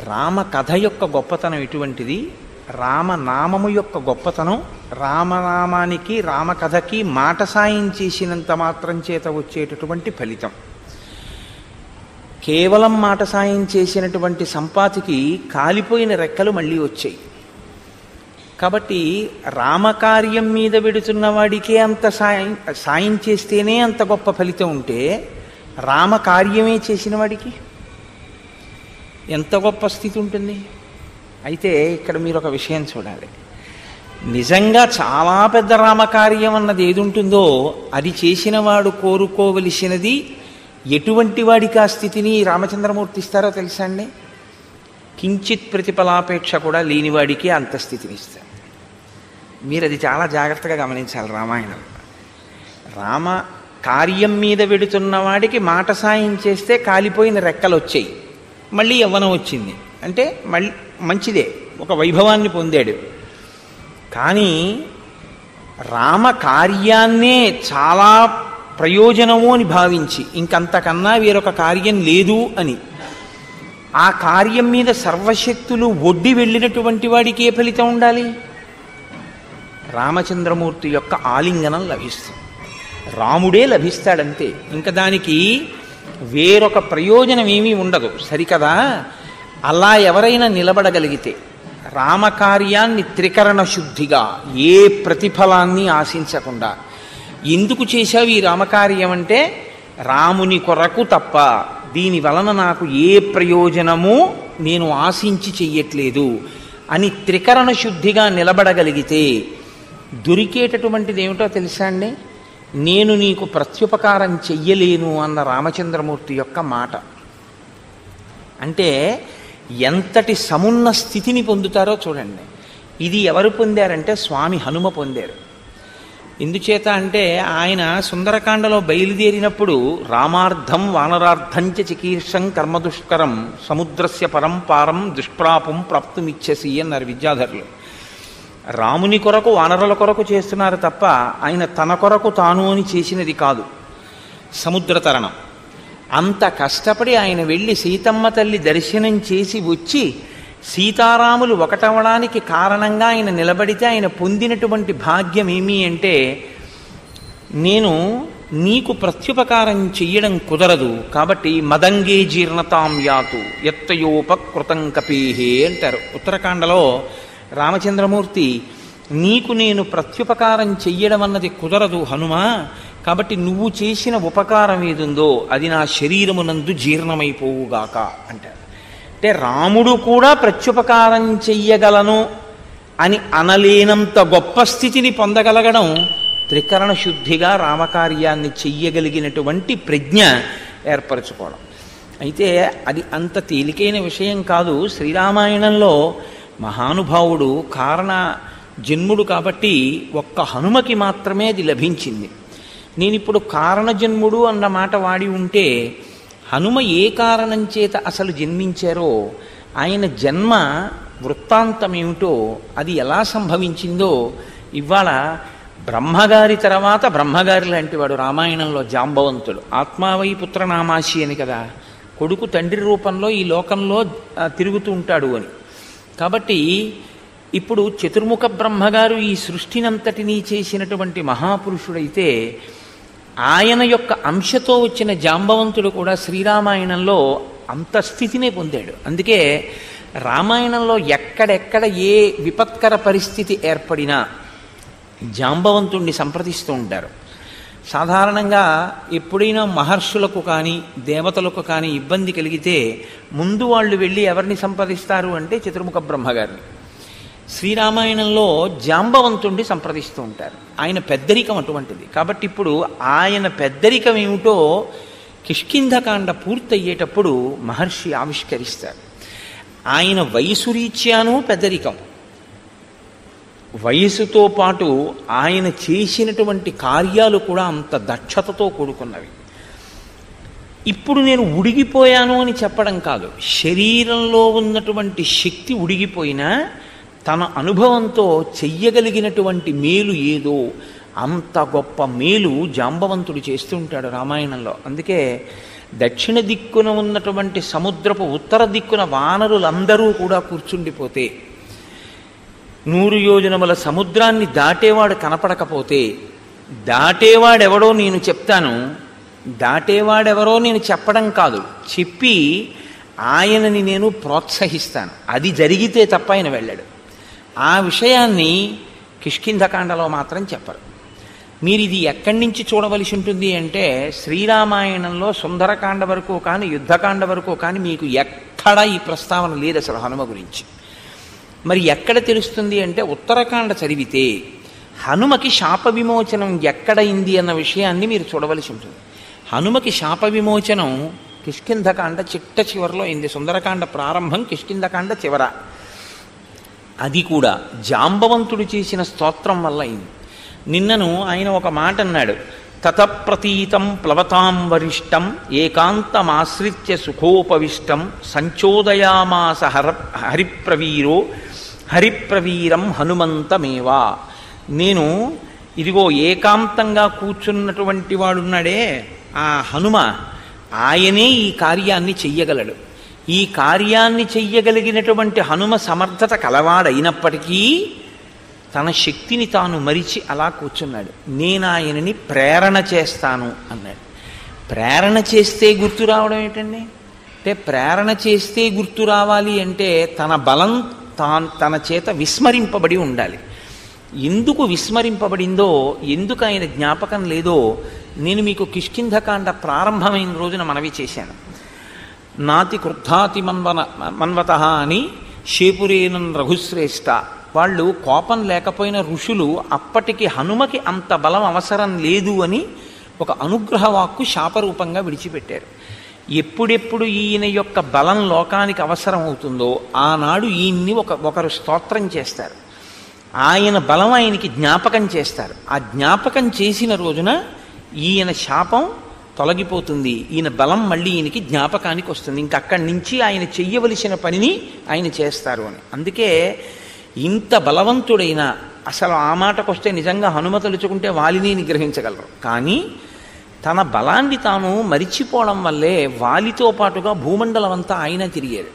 రామ కథ యొక్క గొప్పతనం ఎటువంటిది, రామనామము యొక్క గొప్పతనం, రామనామానికి రామకథకి మాట సాయం చేసినంత మాత్రం చేత వచ్చేటటువంటి ఫలితం. కేవలం మాట సాయం చేసినటువంటి సంపాతికి కాలిపోయిన రెక్కలు మళ్ళీ వచ్చాయి. కాబట్టి రామకార్యం మీద వెడుతున్న వాడికే అంత సాయం చేస్తేనే అంత గొప్ప ఫలితం ఉంటే, రామకార్యమే చేసిన వాడికి ఎంత గొప్ప స్థితి ఉంటుంది. అయితే ఇక్కడ మీరు ఒక విషయం చూడాలి. నిజంగా చాలా పెద్ద రామకార్యం అన్నది ఏది ఉంటుందో అది చేసిన వాడు కోరుకోవలసినది ఎటువంటి వాడికి ఆ స్థితిని రామచంద్రమూర్తి ఇస్తారో తెలుసా అండి? కించిత్ ప్రతిఫలాపేక్ష కూడా లేనివాడికి అంత స్థితిని ఇస్తారు. మీరు అది చాలా జాగ్రత్తగా గమనించాలి. రామాయణం రామ కార్యం మీద వెడుతున్న వాడికి మాట సాయం చేస్తే కాలిపోయిన రెక్కలు వచ్చాయి, మళ్ళీ యవ్వనం వచ్చింది అంటే మళ్ళీ మంచిదే, ఒక వైభవాన్ని పొందాడు. కానీ రామ కార్యాన్నే చాలా ప్రయోజనము అని భావించి ఇంకంతకన్నా వేరొక కార్యం లేదు అని ఆ కార్యం మీద సర్వశక్తులు ఒడ్డి వెళ్ళినటువంటి వాడికి ఏ ఫలితం ఉండాలి? రామచంద్రమూర్తి యొక్క ఆలింగనం లభిస్తుంది, రాముడే లభిస్తాడంతే. ఇంకా దానికి వేరొక ప్రయోజనం ఏమీ ఉండదు, సరికదా? అలా ఎవరైనా నిలబడగలిగితే రామకార్యాన్ని త్రికరణ శుద్ధిగా ఏ ప్రతిఫలాన్ని ఆశించకుండా, ఎందుకు చేశావు ఈ రామకార్యం అంటే రాముని కొరకు తప్ప దీని వలన నాకు ఏ ప్రయోజనము నేను ఆశించి చెయ్యట్లేదు అని త్రికరణ శుద్ధిగా నిలబడగలిగితే దొరికేటటువంటిది ఏమిటో తెలుసా అండి? నేను నీకు ప్రత్యుపకారం చెయ్యలేను అన్న రామచంద్రమూర్తి యొక్క మాట. అంటే ఎంతటి సమున్న స్థితిని పొందుతారో చూడండి. ఇది ఎవరు పొందారంటే స్వామి హనుమ పొందారు. ఎందుచేత అంటే ఆయన సుందరకాండలో బయలుదేరినప్పుడు రామార్థం వానరార్థంచ చికీర్షం కర్మదుష్కరం సముద్రస్య పరంపారం దుష్ప్రాపం ప్రాప్తుమిచ్చసి అన్నారు విద్యాధరులు. రాముని కొరకు వానరుల కొరకు చేస్తున్నారు తప్ప ఆయన తన కొరకు తాను అని చేసినది కాదు సముద్ర తరణం. అంత కష్టపడి ఆయన వెళ్ళి సీతమ్మ తల్లి దర్శనం చేసి వచ్చి సీతారాములు ఒకటవడానికి కారణంగా ఆయన నిలబడితే ఆయన పొందినటువంటి భాగ్యం ఏమి అంటే, నేను నీకు ప్రత్యుపకారం చెయ్యడం కుదరదు కాబట్టి మదంగే జీర్ణతాం యాతు యత్తయోపకృతం కపీహే అంటారు ఉత్తరకాండలో. రామచంద్రమూర్తి నీకు నేను ప్రత్యుపకారం చెయ్యడం అన్నది కుదరదు హనుమా, కాబట్టి నువ్వు చేసిన ఉపకారం ఏదుందో అది నా శరీరమునందు జీర్ణమైపోవుగాక అంటారు. అంటే రాముడు కూడా ప్రత్యుపకారం చెయ్యగలను అని అనలేనంత గొప్ప స్థితిని పొందగలగడం త్రికరణ శుద్ధిగా రామకార్యాన్ని చెయ్యగలిగినటువంటి ప్రజ్ఞ ఏర్పరచుకోవడం. అయితే అది అంత తేలికైన విషయం కాదు. శ్రీరామాయణంలో మహానుభావుడు కారణ జన్ముడు కాబట్టి ఒక్క హనుమకి మాత్రమే అది లభించింది. నేను ఇప్పుడు కారణజన్ముడు అన్న మాట వాడి ఉంటే హనుమ ఏ కారణం చేత అసలు జన్మించారో, ఆయన జన్మ వృత్తాంతం ఏమిటో, అది ఎలా సంభవించిందో ఇవాళ బ్రహ్మగారి తర్వాత బ్రహ్మగారి లాంటి వాడు రామాయణంలో జాంబవంతుడు. ఆత్మావై పుత్రనామాసి అని కదా, కొడుకు తండ్రి రూపంలో ఈ లోకంలో తిరుగుతూ ఉంటాడు అని. కాబట్టి ఇప్పుడు చతుర్ముఖ బ్రహ్మగారు ఈ సృష్టినంతటినీ చేసినటువంటి మహాపురుషుడైతే ఆయన యొక్క అంశతో వచ్చిన జాంబవంతుడు కూడా శ్రీరామాయణంలో అంత స్థితినే పొందాడు. అందుకే రామాయణంలో ఎక్కడెక్కడ ఏ విపత్కర పరిస్థితి ఏర్పడినా జాంబవంతుణ్ణి సంప్రదిస్తూ ఉంటారు. సాధారణంగా ఎప్పుడైనా మహర్షులకు కానీ దేవతలకు కానీ ఇబ్బంది కలిగితే ముందు వాళ్ళు వెళ్ళి ఎవరిని సంప్రదిస్తారు అంటే చతుర్ముఖ బ్రహ్మగారిని. శ్రీరామాయణంలో జాంబవంతుణ్ణి సంప్రదిస్తూ ఉంటారు. ఆయన పెద్దరికం అటువంటిది. కాబట్టి ఇప్పుడు ఆయన పెద్దరికం ఏమిటో కిష్కింధకాండ పూర్తయ్యేటప్పుడు మహర్షి ఆవిష్కరిస్తారు. ఆయన వయసు రీత్యాను పెద్దరికం, వయసుతో పాటు ఆయన చేసినటువంటి కార్యాలు కూడా అంత దక్షతతో కూడుకున్నవి. ఇప్పుడు నేను ఉడిగిపోయాను అని చెప్పడం కాదు, శరీరంలో ఉన్నటువంటి శక్తి ఉడిగిపోయినా తన అనుభవంతో చెయ్యగలిగినటువంటి మేలు ఏదో అంత గొప్ప మేలు జాంబవంతుడు చేస్తూ ఉంటాడు రామాయణంలో. అందుకే దక్షిణ దిక్కున ఉన్నటువంటి సముద్రపు ఉత్తర దిక్కున వానరులందరూ కూడా కూర్చుండిపోతే, 100 యోజనముల సముద్రాన్ని దాటేవాడు కనపడకపోతే, దాటేవాడెవడో నేను చెప్తాను, దాటేవాడెవరో నేను చెప్పడం కాదు, చెప్పి ఆయనని నేను ప్రోత్సహిస్తాను. అది జరిగితే తప్ప ఆయన వెళ్ళాడు. ఆ విషయాన్ని కిష్కింధకాండలో మాత్రం చెప్పరు. మీరు ఇది ఎక్కడి నుంచి చూడవలసి ఉంటుంది అంటే, శ్రీరామాయణంలో సుందరకాండ వరకు కానీ యుద్ధకాండ వరకు కానీ మీకు ఎక్కడా ఈ ప్రస్తావన లేదు అసలు హనుమ గురించి. మరి ఎక్కడ తెలుస్తుంది అంటే, ఉత్తరకాండ చదివితే హనుమకి శాప విమోచనం ఎక్కడైంది అన్న విషయాన్ని మీరు చూడవలసి ఉంటుంది. హనుమకి శాప విమోచనం కిష్కింధకాండ చిట్ట చివరిలో అయింది. సుందరకాండ ప్రారంభం, కిష్కింధకాండ చివర. అది కూడా జాంబవంతుడు చేసిన స్తోత్రం వల్ల అయింది. నిన్నను ఆయన ఒక మాట అన్నాడు, తతప్రతీతం ప్లవతాం వరిష్టం ఏకాంతమాశ్రిత్య సుఖోపవిష్టం సంచోదయామాస హరిప్రవీరం హనుమంతమేవా. నేను ఇదిగో ఏకాంతంగా కూర్చున్నటువంటి వాడున్నాడే ఆ హనుమ, ఆయనే ఈ కార్యాన్ని చెయ్యగలడు. ఈ కార్యాన్ని చెయ్యగలిగినటువంటి హనుమ సమర్థత కలవాడైనప్పటికీ తన శక్తిని తాను మరిచి అలా కూర్చున్నాడు. నేను ఆయనని ప్రేరణ చేస్తాను అన్నాడు. ప్రేరణ చేస్తే గుర్తు రావడం ఏంటండి అంటే, ప్రేరణ చేస్తే గుర్తు రావాలి అంటే తన బలం తన చేత విస్మరింపబడి ఉండాలి. ఎందుకు విస్మరింపబడిందో, ఎందుకు ఆయన జ్ఞాపకం లేదో నేను మీకు కిష్కింధకాండ ప్రారంభమైన రోజున మనవి చేశాను. నాతి క్రుద్ధాతి మన్వత అని శేపురేనన్ రఘుశ్రేష్ఠ, వాళ్ళు కోపం లేకపోయిన ఋషులు అప్పటికి హనుమకి అంత బలం అవసరం లేదు అని ఒక అనుగ్రహ వాక్కు శాపరూపంగా విడిచిపెట్టారు. ఎప్పుడెప్పుడు ఈయన యొక్క బలం లోకానికి అవసరం అవుతుందో ఆనాడు ఈయన్ని ఒకరు స్తోత్రం చేస్తారు. ఆయన బలం ఆయనకి జ్ఞాపకం చేస్తారు. ఆ జ్ఞాపకం చేసిన రోజున ఈయన శాపం తొలగిపోతుంది, ఈయన బలం మళ్ళీ ఈయనకి జ్ఞాపకానికి వస్తుంది. ఇంకక్కడి నుంచి ఆయన చెయ్యవలసిన పనిని ఆయన చేస్తారు అని. అందుకే ఇంత బలవంతుడైన, అసలు ఆ మాటకొస్తే నిజంగా హనుమ తలుచుకుంటే వాలిని నిగ్రహించగలరు. కానీ తన బలాన్ని తాను మరిచిపోవడం వల్లే వాలితో పాటుగా భూమండలం అంతా ఆయన తిరిగారు.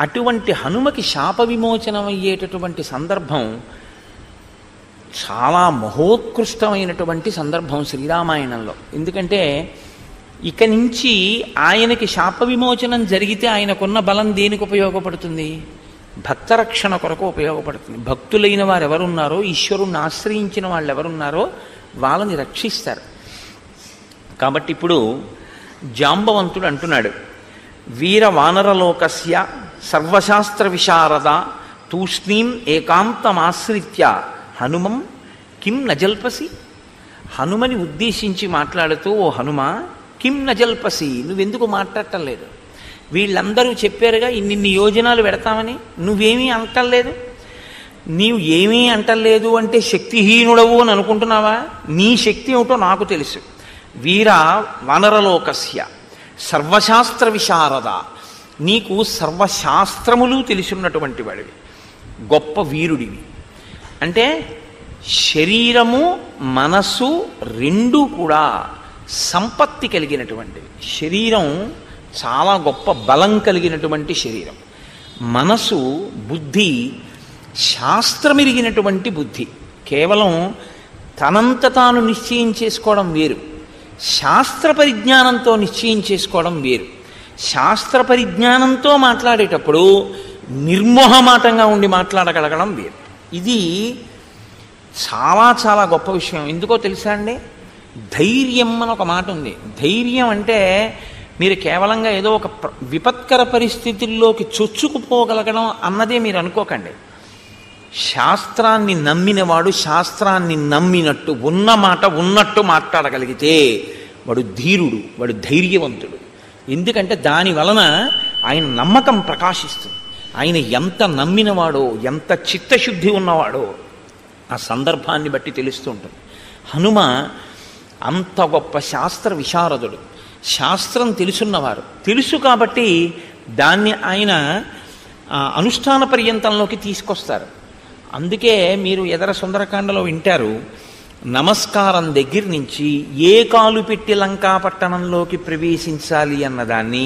అటువంటి హనుమకి శాప విమోచనం అయ్యేటటువంటి సందర్భం చాలా మహోత్కృష్టమైనటువంటి సందర్భం శ్రీరామాయణంలో. ఎందుకంటే ఇక నుంచి ఆయనకి శాప విమోచనం జరిగితే ఆయనకున్న బలం దేనికి ఉపయోగపడుతుంది? భక్తరక్షణ కొరకు ఉపయోగపడుతుంది. భక్తులైన వారు ఎవరున్నారో, ఈశ్వరుణ్ణి ఆశ్రయించిన వాళ్ళు ఎవరున్నారో వాళ్ళని రక్షిస్తారు. కాబట్టి ఇప్పుడు జాంబవంతుడు అంటున్నాడు, వీర వానరలోకస్య సర్వశాస్త్ర విశారద తూష్ణీం ఏకాంతమాశ్రిత్య హనుమం కిం నజల్పసి. హనుమని ఉద్దేశించి మాట్లాడుతూ, ఓ హనుమ, కిం నజల్పసి, నువ్వెందుకు మాట్లాడటం లేదు? వీళ్ళందరూ చెప్పారుగా ఇన్ని యోజనాలు పెడతామని, నువ్వేమీ అంటలేదు. నీవు ఏమీ అంటలేదు అంటే శక్తిహీనుడవు అని అనుకుంటున్నావా? నీ శక్తి ఏమిటో నాకు తెలుసు. వీర వానరలోకస్య సర్వశాస్త్ర విశారద, నీకు సర్వశాస్త్రములు తెలిసిన్నటువంటి వాడివి, గొప్ప వీరుడివి. అంటే శరీరము మనస్సు రెండూ కూడా సంపత్తి కలిగినటువంటివి. శరీరం చాలా గొప్ప బలం కలిగినటువంటి శరీరం, మనసు బుద్ధి శాస్త్రమిరిగినటువంటి బుద్ధి. కేవలం తనంత తాను నిశ్చయం చేసుకోవడం వేరు, శాస్త్ర పరిజ్ఞానంతో నిశ్చయం చేసుకోవడం వేరు. శాస్త్ర పరిజ్ఞానంతో మాట్లాడేటప్పుడు నిర్మోహమాటంగా ఉండి మాట్లాడగలగడం వేరు. ఇది చాలా చాలా గొప్ప విషయం. ఎందుకో తెలుసా అండి? ధైర్యం అని ఒక మాట ఉంది. ధైర్యం అంటే మీరు కేవలంగా ఏదో ఒక విపత్కర పరిస్థితుల్లోకి చొచ్చుకుపోగలగడం అన్నదే మీరు అనుకోకండి. శాస్త్రాన్ని నమ్మినవాడు శాస్త్రాన్ని నమ్మినట్టు ఉన్న మాట ఉన్నట్టు మాట్లాడగలిగితే వాడు ధీరుడు, వాడు ధైర్యవంతుడు. ఎందుకంటే దాని వలన ఆయన నమ్మకం ప్రకాశిస్తుంది. ఆయన ఎంత నమ్మినవాడో, ఎంత చిత్తశుద్ధి ఉన్నవాడో ఆ సందర్భాన్ని బట్టి తెలుస్తూ ఉంటుంది. హనుమ అంత గొప్ప శాస్త్ర విశారదుడు, శాస్త్రం తెలుసున్నవారు. తెలుసు కాబట్టి దాన్ని ఆయన అనుష్ఠాన పర్యంతంలోకి తీసుకొస్తారు. అందుకే మీరు ఎదర సుందరకాండలో వింటారు, నమస్కారం దగ్గర నుంచి ఏ కాలు పెట్టి లంకాపట్టణంలోకి ప్రవేశించాలి అన్నదాన్ని,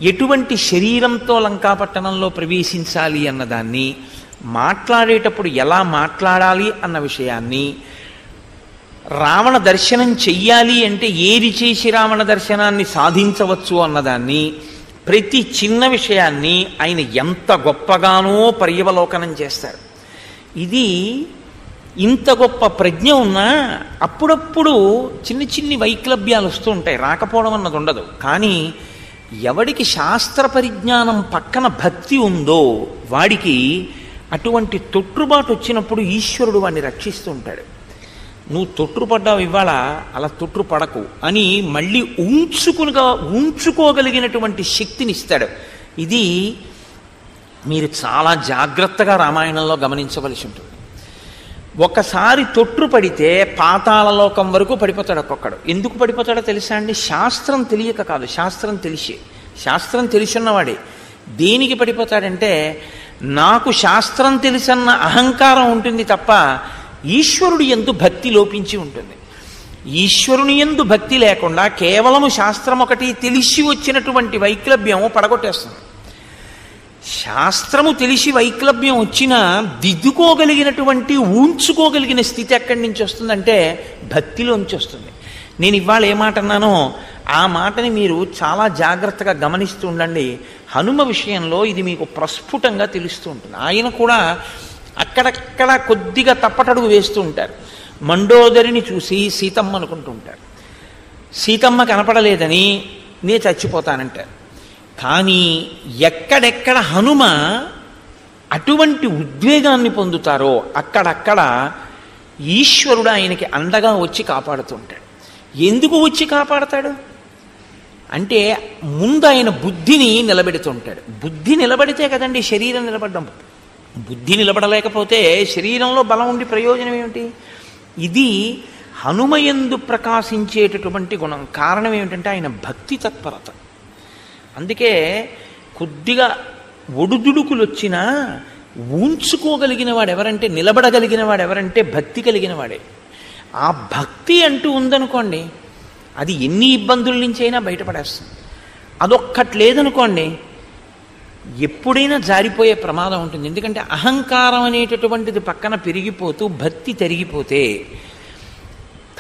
ఎటువంటి శరీరంతో లంకాపట్టణంలో ప్రవేశించాలి అన్నదాన్ని, మాట్లాడేటప్పుడు ఎలా మాట్లాడాలి అన్న విషయాన్ని, రావణ దర్శనం చెయ్యాలి అంటే ఏది చేసి రావణ దర్శనాన్ని సాధించవచ్చు అన్నదాన్ని, ప్రతి చిన్న విషయాన్ని ఆయన ఎంత గొప్పగానో పర్యవలోకనం చేస్తారు. ఇది ఇంత గొప్ప ప్రజ్ఞ ఉన్నా అప్పుడప్పుడు చిన్ని వైక్లభ్యాలు వస్తూ ఉంటాయి, రాకపోవడం అన్నది ఉండదు. కానీ ఎవడికి శాస్త్ర పరిజ్ఞానం పక్కన భక్తి ఉందో వాడికి అటువంటి తొట్టుబాటు వచ్చినప్పుడు ఈశ్వరుడు వాడిని రక్షిస్తూ ఉంటాడు. నువ్వు తొట్టుపడ్డావు ఇవాళ, అలా తొట్టుపడకు అని మళ్ళీ ఉంచుకోగలిగినటువంటి శక్తిని ఇస్తాడు. ఇది మీరు జాగ్రత్తగా రామాయణంలో గమనించవలసి ఉంటుంది. ఒకసారి తొట్టుపడితే పాతాళలోకం వరకు పడిపోతాడు ఒక్కొక్కడు. ఎందుకు పడిపోతాడో తెలుసా అండి? శాస్త్రం తెలియక కాదు, శాస్త్రం తెలిసున్నవాడే. దేనికి పడిపోతాడంటే, నాకు శాస్త్రం తెలిసన్న అహంకారం ఉంటుంది తప్ప ఈశ్వరుడి యందు భక్తి లోపించి ఉంటుంది. ఈశ్వరుని యందు భక్తి లేకుండా కేవలము శాస్త్రం ఒకటి తెలిసి వచ్చినటువంటి వైక్లభ్యం పడగొట్టేస్తుంది. శాస్త్రము తెలిసి వైక్లభ్యం వచ్చినా దిద్దుకోగలిగినటువంటి ఉంచుకోగలిగిన స్థితి ఎక్కడి నుంచి వస్తుందంటే భక్తిలోంచి వస్తుంది. నేను ఇవాళ ఏ మాట అన్నానో ఆ మాటని మీరు చాలా జాగ్రత్తగా గమనిస్తూ ఉండండి. హనుమ విషయంలో ఇది మీకు ప్రస్ఫుటంగా తెలుస్తూ ఉంటుంది. ఆయన కూడా అక్కడక్కడ కొద్దిగా తప్పటడుగు వేస్తూ ఉంటారు. మండోదరిని చూసి సీతమ్మ అనుకుంటూ ఉంటారు. సీతమ్మ కనపడలేదని నే చచ్చిపోతానంటారు. కానీ ఎక్కడెక్కడ హనుమ అటువంటి ఉద్వేగాన్ని పొందుతారో అక్కడక్కడ ఈశ్వరుడు ఆయనకి అండగా వచ్చి కాపాడుతుంటాడు. ఎందుకు వచ్చి కాపాడతాడు అంటే, ముందు ఆయన బుద్ధిని నిలబెడుతుంటాడు. బుద్ధి నిలబడితే కదండి శరీరం నిలబడ్డం. బుద్ధి నిలబడలేకపోతే శరీరంలో బలం ఉండి ప్రయోజనం ఏమిటి? ఇది హనుమయందు ప్రకాశించేటటువంటి గుణం. కారణం ఏమిటంటే ఆయన భక్తి తత్పరత. అందుకే కొద్దిగా ఒడుదుడుకులు వచ్చినా ఉంచుకోగలిగిన వాడు ఎవరంటే, నిలబడగలిగిన వాడు ఎవరంటే భక్తి కలిగిన వాడే. ఆ భక్తి అంటూ ఉందనుకోండి, అది ఎన్ని ఇబ్బందుల నుంచి అయినా బయటపడేస్తుంది. అదొక్కటి లేదనుకోండి, ఎప్పుడైనా జారిపోయే ప్రమాదం ఉంటుంది. ఎందుకంటే అహంకారం అనేటటువంటిది పక్కన పెరిగిపోతూ భక్తి తరిగిపోతే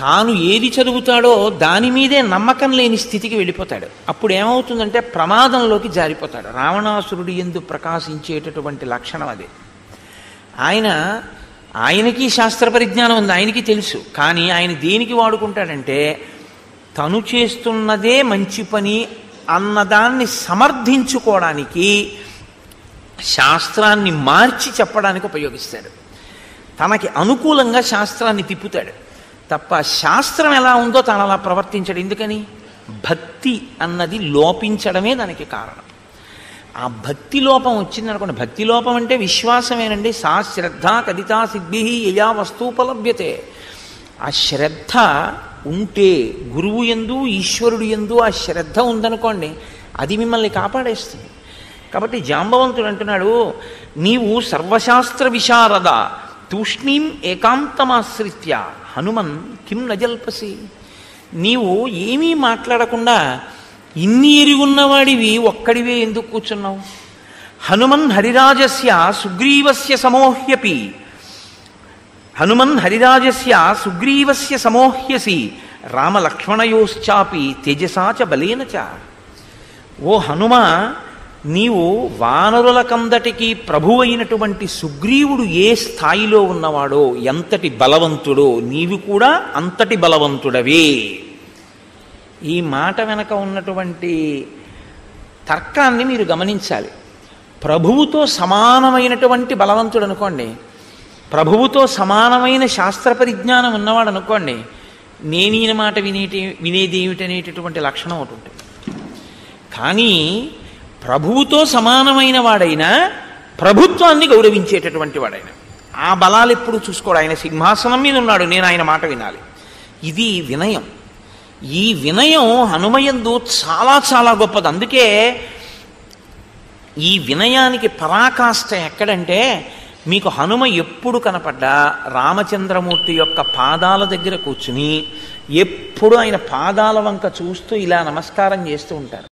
తాను ఏది చదువుతాడో దాని మీదే నమ్మకం లేని స్థితికి వెళ్ళిపోతాడు. అప్పుడు ఏమవుతుందంటే ప్రమాదంలోకి జారిపోతాడు. రావణాసురుడి యందు ప్రకాశించేటటువంటి లక్షణం అదే. ఆయనకి శాస్త్ర పరిజ్ఞానం ఉంది, ఆయనకి తెలుసు. కానీ ఆయన దేనికి వాడుకుంటాడంటే, తను చేస్తున్నదే మంచి పని అన్నదాన్ని సమర్థించుకోవడానికి, శాస్త్రాన్ని మార్చి చెప్పడానికి ఉపయోగిస్తాడు. తనకి అనుకూలంగా శాస్త్రాన్ని తిప్పుతాడు తప్ప శాస్త్రం ఎలా ఉందో తాను అలా ప్రవర్తించాడు. ఎందుకని? భక్తి అన్నది లోపించడమే దానికి కారణం. ఆ భక్తి లోపం వచ్చిందనుకోండి, భక్తి లోపం అంటే విశ్వాసమేనండి. సా శ్రద్ధ కదితా సిద్ధి యయా వస్తూపలభ్యతే. ఆ శ్రద్ధ ఉంటే, గురువు యందు ఈశ్వరుడు యందు ఆ శ్రద్ధ ఉందనుకోండి, అది మిమ్మల్ని కాపాడేస్తుంది. కాబట్టి జాంబవంతుడు అంటున్నాడు, నీవు సర్వశాస్త్ర విశారద తూష్ణీం ఏకాంతమాశ్రిత్య హనుమన్ కిం నజల్పసి. నీవు ఏమీ మాట్లాడకుండా ఇన్ని ఎరుగున్నవాడివి ఒక్కడివే ఎందుకు కూర్చున్నావు? హనుమన్ హరిరాజస్య సుగ్రీవస్య సమోహ్యపి సమోహ్యసి రామలక్ష్మణయోశ్చాపి తేజసాచ బలేన చ. ఓ హనుమ, నీవు వానరుల కందటికి ప్రభు అయినటువంటి సుగ్రీవుడు ఏ స్థాయిలో ఉన్నవాడో, ఎంతటి బలవంతుడో, నీవు కూడా అంతటి బలవంతుడవే. ఈ మాట వెనక ఉన్నటువంటి తర్కాన్ని మీరు గమనించాలి. ప్రభువుతో సమానమైనటువంటి బలవంతుడు అనుకోండి, ప్రభువుతో సమానమైన శాస్త్ర పరిజ్ఞానం ఉన్నవాడు అనుకోండి, నేనీన మాట వినేది ఏమిటనేటటువంటి లక్షణం ఒకటి ఉంటుంది. కానీ ప్రభువుతో సమానమైన వాడైనా ప్రభుత్వాన్ని గౌరవించేటటువంటి వాడైనా ఆ బలాలు ఎప్పుడు చూసుకోడు. ఆయన సింహాసనం మీద ఉన్నాడు, నేను ఆయన మాట వినాలి. ఇది వినయం. ఈ వినయం హనుమయందు చాలా చాలా గొప్పది. అందుకే ఈ వినయానికి పరాకాష్ట ఎక్కడంటే, మీకు హనుమ ఎప్పుడు కనపడ్డా రామచంద్రమూర్తి యొక్క పాదాల దగ్గర కూర్చుని ఎప్పుడు ఆయన పాదాల వంక చూస్తూ ఇలా నమస్కారం చేస్తూ ఉంటారు.